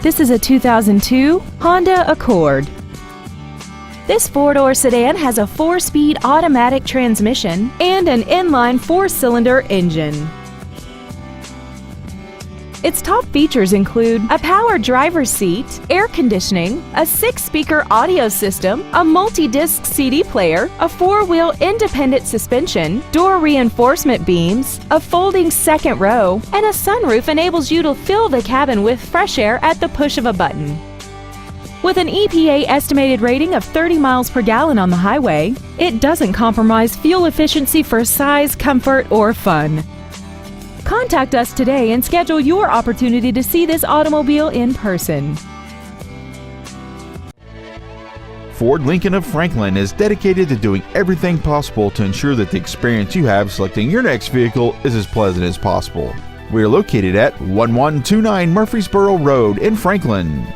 This is a 2002 Honda Accord. This four-door sedan has a 4-speed automatic transmission and an inline 4-cylinder engine. Its top features include a power driver's seat, air conditioning, a 6-speaker audio system, a multi-disc CD player, a 4-wheel independent suspension, door reinforcement beams, a folding second row, and a sunroof enables you to fill the cabin with fresh air at the push of a button. With an EPA estimated rating of 30 miles per gallon on the highway, it doesn't compromise fuel efficiency for size, comfort, or fun. Contact us today and schedule your opportunity to see this automobile in person. Ford Lincoln of Franklin is dedicated to doing everything possible to ensure that the experience you have selecting your next vehicle is as pleasant as possible. We are located at 1129 Murfreesboro Road in Franklin.